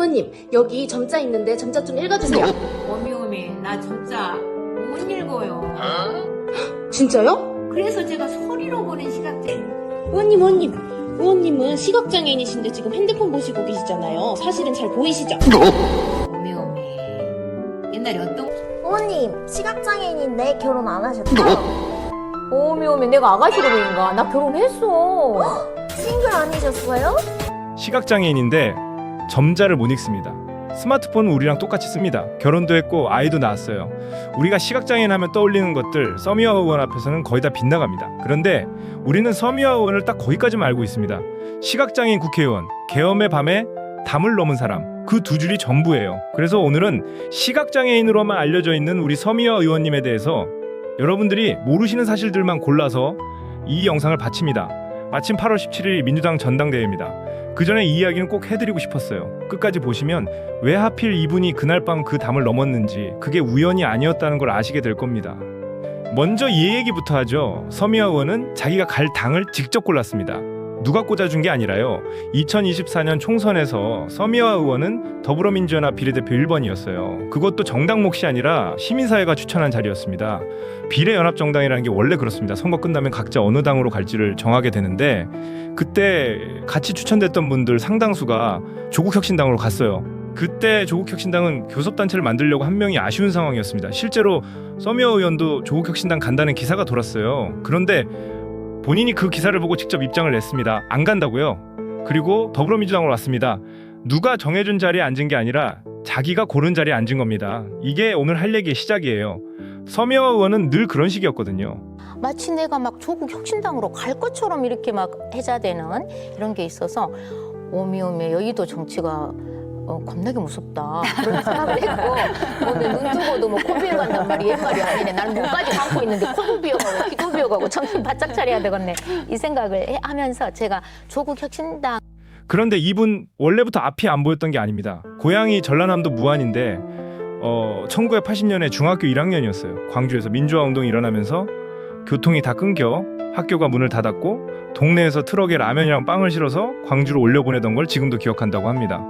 의원님, 여기 점자 있는데 점자 좀 읽어주세요. 어미어미, 나 진짜 못 읽어요. 진짜요? 그래서 제가 소리로 보는 시각장애인. 의원님은 시각장애인이신데 지금 핸드폰 보시고 계시잖아요. 사실은 잘 보이시죠? 어미어미, 옛날에 어떤 어머님, 시각장애인인데 결혼 안 하셨죠? 어미, 내가 아가씨로 보인가? 나 결혼했어. 싱글 아니셨어요? 시각장애인인데 점자를 못 읽습니다. 스마트폰은 우리랑 똑같이 씁니다. 결혼도 했고 아이도 낳았어요. 우리가 시각장애인 하면 떠올리는 것들 서미화 의원 앞에서는 거의 다 빗나갑니다. 그런데 우리는 서미화 의원을 딱 거기까지만 알고 있습니다. 시각장애인 국회의원, 계엄의 밤에 담을 넘은 사람, 그 두 줄이 전부예요. 그래서 오늘은 시각장애인으로만 알려져 있는 우리 서미화 의원님에 대해서 여러분들이 모르시는 사실들만 골라서 이 영상을 바칩니다. 마침 8월 17일 민주당 전당대회입니다. 그 전에 이 이야기는 꼭 해드리고 싶었어요. 끝까지 보시면 왜 하필 이분이 그날 밤 그 담을 넘었는지, 그게 우연이 아니었다는 걸 아시게 될 겁니다. 먼저 이 얘기부터 하죠. 서미화 의원은 자기가 갈 당을 직접 골랐습니다. 누가 꽂아준 게 아니라요. 2024년 총선에서 서미화 의원은 더불어민주연합 비례대표 1번이었어요. 그것도 정당 몫이 아니라 시민사회가 추천한 자리였습니다. 비례연합정당이라는 게 원래 그렇습니다. 선거 끝나면 각자 어느 당으로 갈지를 정하게 되는데, 그때 같이 추천됐던 분들 상당수가 조국혁신당으로 갔어요. 그때 조국혁신당은 교섭단체를 만들려고 한 명이 아쉬운 상황이었습니다. 실제로 서미화 의원도 조국혁신당 간다는 기사가 돌았어요. 그런데 본인이 그 기사를 보고 직접 입장을 냈습니다. 안 간다고요. 그리고 더불어민주당으로 왔습니다. 누가 정해준 자리에 앉은 게 아니라 자기가 고른 자리에 앉은 겁니다. 이게 오늘 할 얘기의 시작이에요. 서미화 의원은 늘 그런 식이었거든요. 마치 내가 막 조국 혁신당으로 갈 것처럼 이렇게 막 해자되는 이런 게 있어서 어미, 여의도 정치가 겁나게 무섭다 그런 생각을 했고, 오늘 눈 뜨고도 뭐 코 비어간단 말이 옛말이 아니네. 나는 눈까지 감고 있는데 코도 비어가고 귀도 비어가고 정신 바짝 차려야 되겠네, 이 생각을 하면서 제가 조국 혁신당. 그런데 이분 원래부터 앞이 안 보였던 게 아닙니다. 고향이 전라남도 무안인데 1980년에 중학교 1학년이었어요. 광주에서 민주화 운동이 일어나면서 교통이 다 끊겨 학교가 문을 닫았고 동네에서 트럭에 라면이랑 빵을 실어서 광주로 올려보내던 걸 지금도 기억한다고 합니다.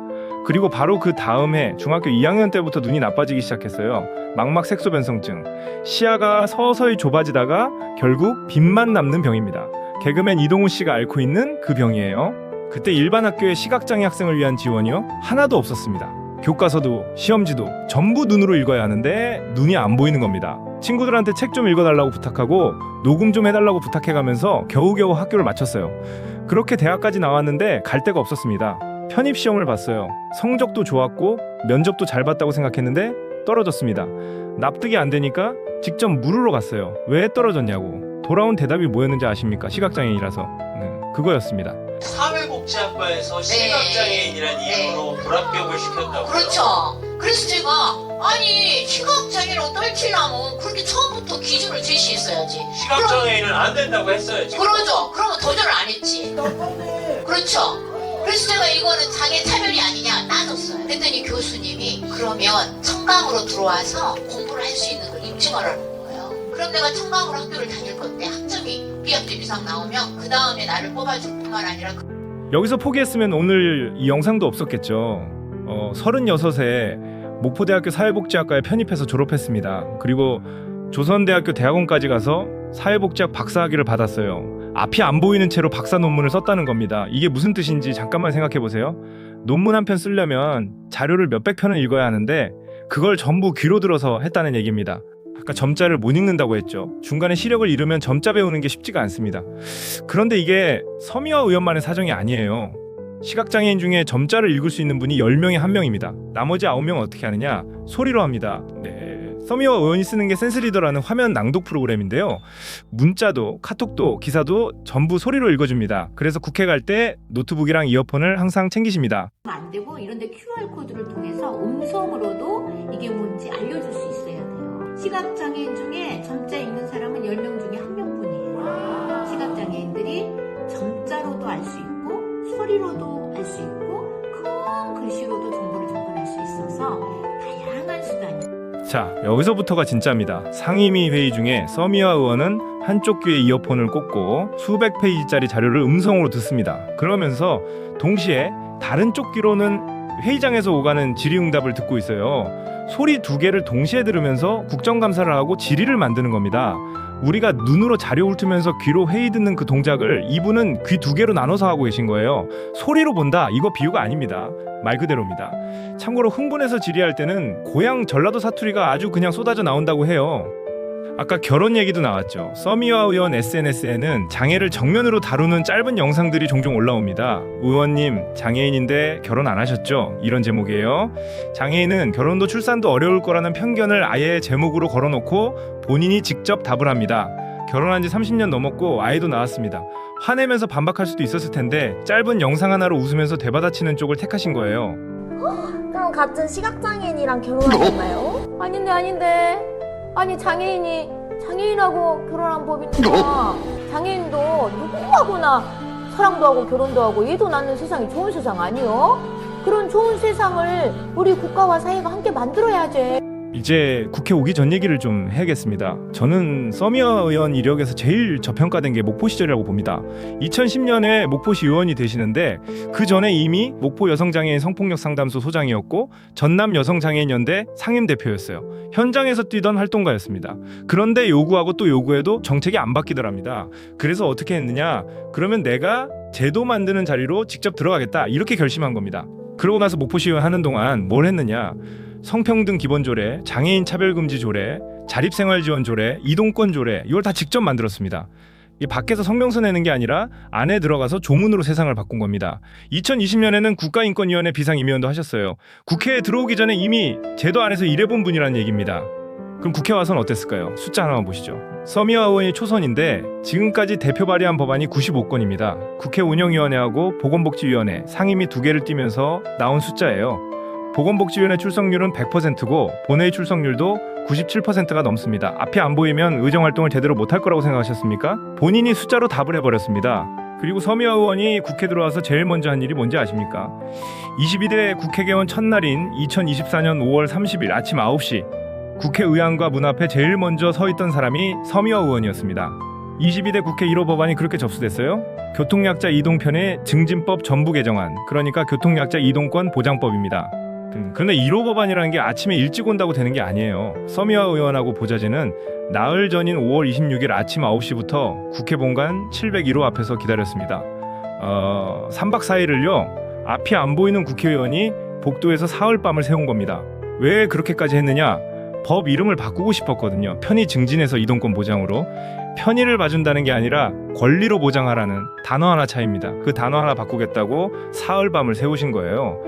그리고 바로 그 다음 해 중학교 2학년 때부터 눈이 나빠지기 시작했어요. 망막 색소변성증. 시야가 서서히 좁아지다가 결국 빛만 남는 병입니다. 개그맨 이동우 씨가 앓고 있는 그 병이에요. 그때 일반 학교에 시각장애 학생을 위한 지원이요? 하나도 없었습니다. 교과서도 시험지도 전부 눈으로 읽어야 하는데 눈이 안 보이는 겁니다. 친구들한테 책 좀 읽어달라고 부탁하고 녹음 좀 해달라고 부탁해가면서 겨우겨우 학교를 마쳤어요. 그렇게 대학까지 나왔는데 갈 데가 없었습니다. 편입시험을 봤어요. 성적도 좋았고 면접도 잘 봤다고 생각했는데 떨어졌습니다. 납득이 안 되니까 직접 물으러 갔어요. 왜 떨어졌냐고. 돌아온 대답이 뭐였는지 아십니까? 시각장애인이라서. 그거였습니다. 사회복지학과에서 시각장애인이라는 이름으로 불합격을 시켰다고요? 그렇죠. 그래서 제가 아니 시각장애로 떨치려면 그렇게 처음부터 기준을 제시했어야지. 시각장애인은 안 된다고 했어야지. 그러죠. 그러면 도전을 안 했지. 그렇죠. 그래서 제가 이거는 장애 차별이 아니냐 따졌어요. 그랬더니 교수님이 그러면 청강으로 들어와서 공부를 할 수 있는 걸 인증하라는 거예요. 그럼 내가 청강으로 학교를 다닐 건데 학점이 B학점 이상 나오면 그 다음에 나를 뽑아줄 뿐만 아니라 여기서 포기했으면 오늘 이 영상도 없었겠죠. 36에 목포대학교 사회복지학과에 편입해서 졸업했습니다. 그리고 조선대학교 대학원까지 가서 사회복지학 박사학위를 받았어요. 앞이 안 보이는 채로 박사 논문을 썼다는 겁니다. 이게 무슨 뜻인지 잠깐만 생각해 보세요. 논문 한 편 쓰려면 자료를 몇백 편을 읽어야 하는데 그걸 전부 귀로 들어서 했다는 얘기입니다. 아까 점자를 못 읽는다고 했죠. 중간에 시력을 잃으면 점자 배우는 게 쉽지가 않습니다. 그런데 이게 서미화 의원만의 사정이 아니에요. 시각장애인 중에 점자를 읽을 수 있는 분이 10명에 1명입니다. 나머지 9명은 어떻게 하느냐? 소리로 합니다. 서미화 의원이 쓰는 게 센스리더라는 화면 낭독 프로그램인데요. 문자도 카톡도 기사도 전부 소리로 읽어줍니다. 그래서 국회 갈 때 노트북이랑 이어폰을 항상 챙기십니다. 안 되고 이런데 QR코드를 통해서 음성으로도 이게 뭔지 알려줄 수 있어야 돼요. 시각장애인 중에 점자 읽는 사람은 10명 중에 1명뿐이에요. 시각장애인들이 점자로도 알 수 있고 소리로도 알 수 있고 큰 글씨로도 정보를 접근할 수 있어서 다양한 수단이. 자, 여기서부터가 진짜입니다. 상임위 회의 중에 서미화 의원은 한쪽 귀에 이어폰을 꽂고 수백 페이지짜리 자료를 음성으로 듣습니다. 그러면서 동시에 다른 쪽 귀로는 회의장에서 오가는 질의응답을 듣고 있어요. 소리 2개를 동시에 들으면서 국정감사를 하고 질의를 만드는 겁니다. 우리가 눈으로 자료 훑으면서 귀로 회의 듣는 그 동작을 이분은 귀 2개로 나눠서 하고 계신 거예요. 소리로 본다, 이거 비유가 아닙니다. 말 그대로입니다. 참고로 흥분해서 질의할 때는 고향 전라도 사투리가 아주 그냥 쏟아져 나온다고 해요. 아까 결혼 얘기도 나왔죠. 서미화 의원 SNS에는 장애를 정면으로 다루는 짧은 영상들이 종종 올라옵니다. 의원님, 장애인인데 결혼 안 하셨죠? 이런 제목이에요. 장애인은 결혼도 출산도 어려울 거라는 편견을 아예 제목으로 걸어놓고 본인이 직접 답을 합니다. 결혼한 지 30년 넘었고 아이도 낳았습니다. 화내면서 반박할 수도 있었을 텐데 짧은 영상 하나로 웃으면서 대받아치는 쪽을 택하신 거예요. 그럼 같은 시각장애인이랑 결혼하셨나요? 아닌데. 아니 장애인하고 결혼한 법이니까 장애인도 누구하고나 사랑도 하고 결혼도 하고 얘도 낳는 세상이 좋은 세상 아니요? 그런 좋은 세상을 우리 국가와 사회가 함께 만들어야지. 이제 국회 오기 전 얘기를 좀 해야겠습니다. 저는 서미화 의원 이력에서 제일 저평가된 게 목포 시절이라고 봅니다. 2010년에 목포시 의원이 되시는데 그 전에 이미 목포 여성장애인 성폭력 상담소 소장이었고 전남 여성장애인연대 상임대표였어요. 현장에서 뛰던 활동가였습니다. 그런데 요구하고 또 요구해도 정책이 안 바뀌더랍니다. 그래서 어떻게 했느냐? 그러면 내가 제도 만드는 자리로 직접 들어가겠다, 이렇게 결심한 겁니다. 그러고 나서 목포시 의원 하는 동안 뭘 했느냐? 성평등 기본조례, 장애인 차별금지 조례, 자립생활지원 조례, 이동권 조례, 이걸 다 직접 만들었습니다. 이 밖에서 성명서 내는 게 아니라 안에 들어가서 조문으로 세상을 바꾼 겁니다. 2020년에는 국가인권위원회 비상임의원도 하셨어요. 국회에 들어오기 전에 이미 제도 안에서 일해본 분이라는 얘기입니다. 그럼 국회 와서는 어땠을까요? 숫자 하나만 보시죠. 서미화 의원이 초선인데 지금까지 대표 발의한 법안이 95건입니다. 국회 운영위원회하고 보건복지위원회 상임위 2개를 띄면서 나온 숫자예요. 보건복지위원회 출석률은 100%고 본회의 출석률도 97%가 넘습니다. 앞이 안 보이면 의정활동을 제대로 못할 거라고 생각하셨습니까? 본인이 숫자로 답을 해버렸습니다. 그리고 서미화 의원이 국회 들어와서 제일 먼저 한 일이 뭔지 아십니까? 22대 국회 개원 첫날인 2024년 5월 30일 아침 9시 국회의안과 문 앞에 제일 먼저 서 있던 사람이 서미화 의원이었습니다. 22대 국회 1호 법안이 그렇게 접수됐어요? 교통약자 이동편의 증진법 전부 개정안, 그러니까 교통약자 이동권 보장법입니다. 그런데 1호 법안이라는 게 아침에 일찍 온다고 되는 게 아니에요. 서미화 의원하고 보좌진은 나흘 전인 5월 26일 아침 9시부터 국회 본관 701호 앞에서 기다렸습니다. 3박 4일을요 앞이 안 보이는 국회의원이 복도에서 사흘밤을 새운 겁니다. 왜 그렇게까지 했느냐? 법 이름을 바꾸고 싶었거든요. 편의 증진에서 이동권 보장으로. 편의를 봐준다는 게 아니라 권리로 보장하라는 단어 하나 차이입니다. 그 단어 하나 바꾸겠다고 사흘밤을 새우신 거예요.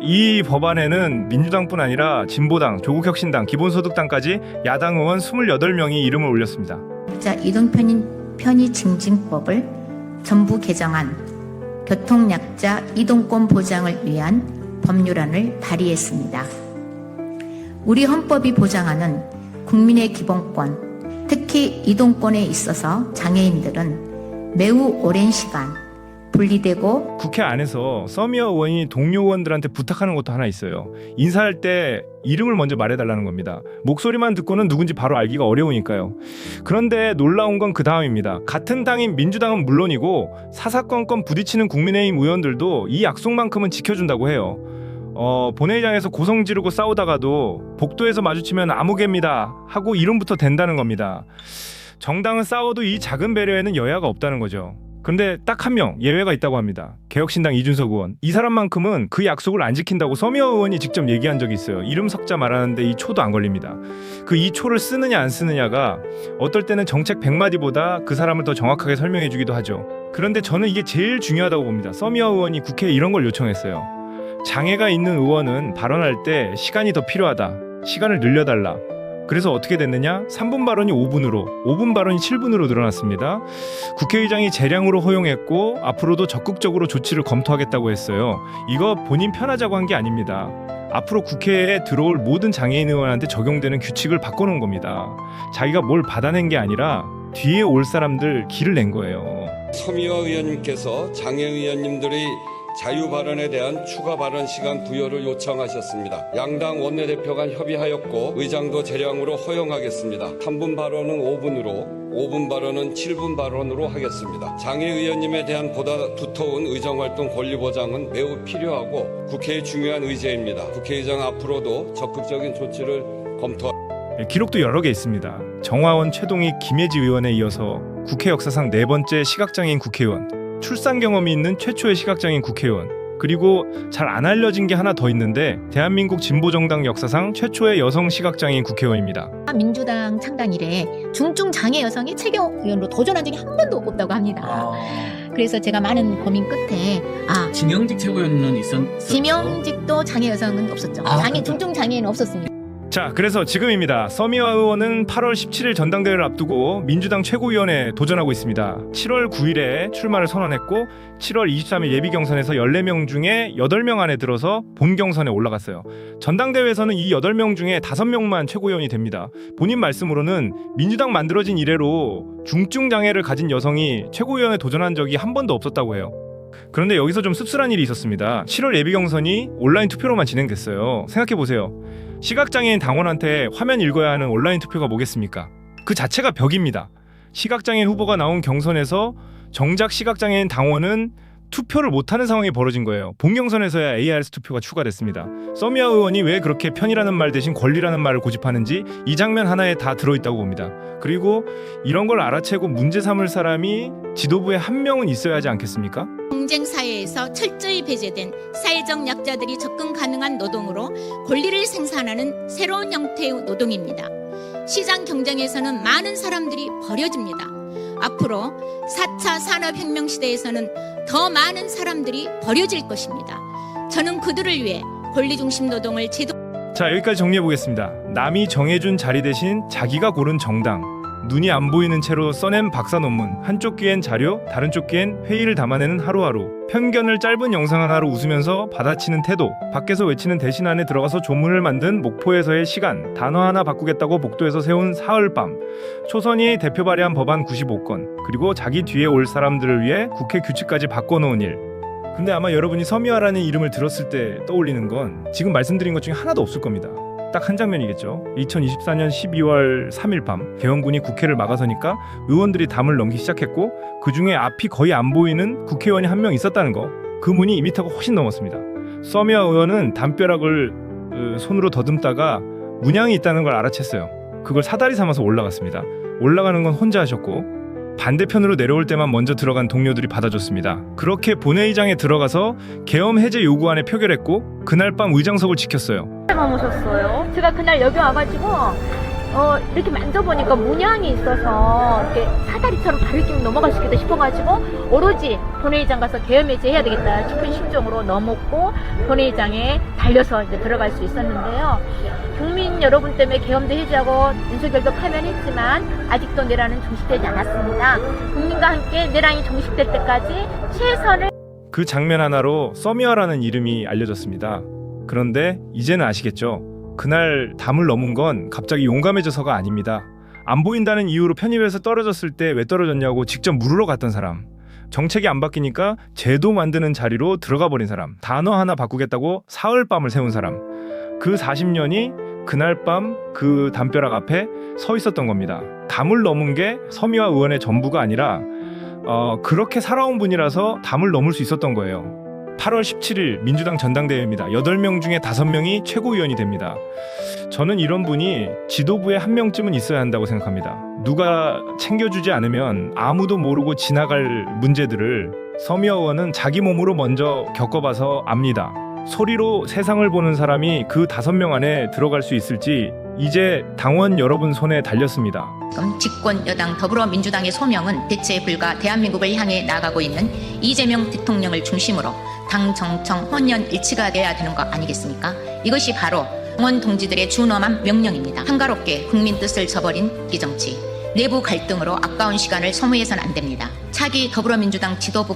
이 법안에는 민주당뿐 아니라 진보당, 조국혁신당, 기본소득당까지 야당 의원 28명이 이름을 올렸습니다. 자, 편의 증진법을 전부 개정한 교통약자 이동권 보장을 위한 법률안을 발의했습니다. 우리 헌법이 보장하는 국민의 기본권, 특히 이동권에 있어서 장애인들은 매우 오랜 시간 분리되고. 국회 안에서 서미화 의원이 동료 의원들한테 부탁하는 것도 하나 있어요. 인사할 때 이름을 먼저 말해달라는 겁니다. 목소리만 듣고는 누군지 바로 알기가 어려우니까요. 그런데 놀라운 건 그 다음입니다. 같은 당인 민주당은 물론이고 사사건건 부딪히는 국민의힘 의원들도 이 약속만큼은 지켜준다고 해요. 본회의장에서 고성 지르고 싸우다가도 복도에서 마주치면 아무개입니다 하고 이름부터 댄다는 겁니다. 정당은 싸워도 이 작은 배려에는 여야가 없다는 거죠. 근데 딱 한 명 예외가 있다고 합니다. 개혁신당 이준석 의원. 이 사람만큼은 그 약속을 안 지킨다고 서미화 의원이 직접 얘기한 적이 있어요. 이름 석자 말하는데 이 초도 안 걸립니다. 그 이 초를 쓰느냐 안 쓰느냐가 어떨 때는 정책 100마디보다 그 사람을 더 정확하게 설명해 주기도 하죠. 그런데 저는 이게 제일 중요하다고 봅니다. 서미화 의원이 국회에 이런 걸 요청했어요. 장애가 있는 의원은 발언할 때 시간이 더 필요하다. 시간을 늘려달라. 그래서 어떻게 됐느냐? 3분 발언이 5분으로, 5분 발언이 7분으로 늘어났습니다. 국회의장이 재량으로 허용했고 앞으로도 적극적으로 조치를 검토하겠다고 했어요. 이거 본인 편하자고 한 게 아닙니다. 앞으로 국회에 들어올 모든 장애인 의원한테 적용되는 규칙을 바꿔놓은 겁니다. 자기가 뭘 받아낸 게 아니라 뒤에 올 사람들 길을 낸 거예요. 서미화 의원님께서 장애 의원님들의 자유 발언에 대한 추가 발언 시간 부여를 요청하셨습니다. 양당 원내대표 간 협의하였고 의장도 재량으로 허용하겠습니다. 3분 발언은 5분으로 5분 발언은 7분 발언으로 하겠습니다. 장애 의원님에 대한 보다 두터운 의정활동 권리 보장은 매우 필요하고 국회의 중요한 의제입니다. 국회의장 앞으로도 적극적인 조치를 검토. 기록도 여러 개 있습니다. 정화원, 최동희, 김혜지 의원에 이어서 국회 역사상 4번째 시각장애인 국회의원, 출산 경험이 있는 최초의 시각장애인 국회의원, 그리고 잘 안 알려진 게 하나 더 있는데 대한민국 진보정당 역사상 최초의 여성 시각장애인 국회의원입니다. 민주당 창단 이래 중증 장애 여성이 최고위원으로 도전한 적이 한 번도 없다고 합니다. 그래서 제가 많은 고민 끝에 지명직 최고위원은 있었죠? 지명직도 장애 여성은 없었죠. 중증 장애인은 없었습니다. 자, 그래서 지금입니다. 서미화 의원은 8월 17일 전당대회를 앞두고 민주당 최고위원에 도전하고 있습니다. 7월 9일에 출마를 선언했고 7월 23일 예비경선에서 14명 중에 8명 안에 들어서 본경선에 올라갔어요. 전당대회에서는 이 8명 중에 5명만 최고위원이 됩니다. 본인 말씀으로는 민주당 만들어진 이래로 중증 장애를 가진 여성이 최고위원에 도전한 적이 한 번도 없었다고 해요. 그런데 여기서 좀 씁쓸한 일이 있었습니다. 7월 예비경선이 온라인 투표로만 진행됐어요. 생각해보세요. 시각장애인 당원한테 화면 읽어야 하는 온라인 투표가 뭐겠습니까? 그 자체가 벽입니다. 시각장애인 후보가 나온 경선에서 정작 시각장애인 당원은 투표를 못하는 상황이 벌어진 거예요. 본경선에서야 ARS 투표가 추가됐습니다. 서미화 의원이 왜 그렇게 편이라는 말 대신 권리라는 말을 고집하는지 이 장면 하나에 다 들어있다고 봅니다. 그리고 이런 걸 알아채고 문제 삼을 사람이 지도부에 한 명은 있어야 하지 않겠습니까? 경쟁 사회에서 철저히 배제된 사회적 약자들이 접근 가능한 노동으로 권리를 생산하는 새로운 형태의 노동입니다. 시장 경쟁에서는 많은 사람들이 버려집니다. 앞으로 4차 산업혁명 시대에서는 더 많은 사람들이 버려질 것입니다. 저는 그들을 위해 권리중심 노동을 자, 여기까지 정리해보겠습니다. 남이 정해준 자리 대신 자기가 고른 정당, 눈이 안 보이는 채로 써낸 박사 논문, 한쪽 귀엔 자료, 다른 쪽 귀엔 회의를 담아내는 하루하루, 편견을 짧은 영상 하나로 웃으면서 받아치는 태도, 밖에서 외치는 대신 안에 들어가서 조문을 만든 목포에서의 시간, 단어 하나 바꾸겠다고 복도에서 세운 사흘밤, 초선이 대표 발의한 법안 95건, 그리고 자기 뒤에 올 사람들을 위해 국회 규칙까지 바꿔놓은 일. 근데 아마 여러분이 서미화라는 이름을 들었을 때 떠올리는 건 지금 말씀드린 것 중에 하나도 없을 겁니다. 딱 한 장면이겠죠. 2024년 12월 3일 밤 개헌군이 국회를 막아서니까 의원들이 담을 넘기 시작했고 그 중에 앞이 거의 안 보이는 국회의원이 한 명 있었다는 거. 그 문이 2m가 훨씬 넘었습니다. 서미화 의원은 담벼락을 손으로 더듬다가 문양이 있다는 걸 알아챘어요. 그걸 사다리 삼아서 올라갔습니다. 올라가는 건 혼자 하셨고 반대편으로 내려올 때만 먼저 들어간 동료들이 받아줬습니다. 그렇게 본회의장에 들어가서 계엄 해제 요구안에 표결했고 그날 밤 의장석을 지켰어요. 오셨어요? 제가 그날 여기 와가지고 이렇게 만져보니까 문양이 있어서 이렇게 사다리처럼 발을 좀 넘어가시겠다 싶어가지고 오로지 본회의장 가서 계엄 해제해야 되겠다 싶은 심정으로 넘었고 본회의장에 달려서 이제 들어갈 수 있었는데요. 국민 여러분 때문에 계엄도 해제하고 윤석열도 파면했지만 아직도 내란은 종식되지 않았습니다. 국민과 함께 내란이 종식될 때까지 최선을. 그 장면 하나로 서미화라는 이름이 알려졌습니다. 그런데 이제는 아시겠죠? 그날 담을 넘은 건 갑자기 용감해져서가 아닙니다. 안 보인다는 이유로 편입에서 떨어졌을 때 왜 떨어졌냐고 직접 물으러 갔던 사람, 정책이 안 바뀌니까 제도 만드는 자리로 들어가 버린 사람, 단어 하나 바꾸겠다고 사흘밤을 세운 사람, 그 40년이 그날 밤 그 담벼락 앞에 서 있었던 겁니다. 담을 넘은 게 서미화 의원의 전부가 아니라 그렇게 살아온 분이라서 담을 넘을 수 있었던 거예요. 8월 17일 민주당 전당대회입니다. 8명 중에 5명이 최고위원이 됩니다. 저는 이런 분이 지도부에 한 명쯤은 있어야 한다고 생각합니다. 누가 챙겨주지 않으면 아무도 모르고 지나갈 문제들을 서미화 의원은 자기 몸으로 먼저 겪어봐서 압니다. 소리로 세상을 보는 사람이 그 5명 안에 들어갈 수 있을지 이제 당원 여러분 손에 달렸습니다. 집권 여당 더불어민주당의 소명은 대체 불가 대한민국을 향해 나아가고 있는 이재명 대통령을 중심으로 당 정청 혼연일치가 돼야 되는 거 아니겠습니까? 이것이 바로 당원 동지들의 준엄한 명령입니다. 한가롭게 국민 뜻을 저버린 이 정치, 내부 갈등으로 아까운 시간을 소모해서는 안 됩니다. 차기 더불어민주당 지도부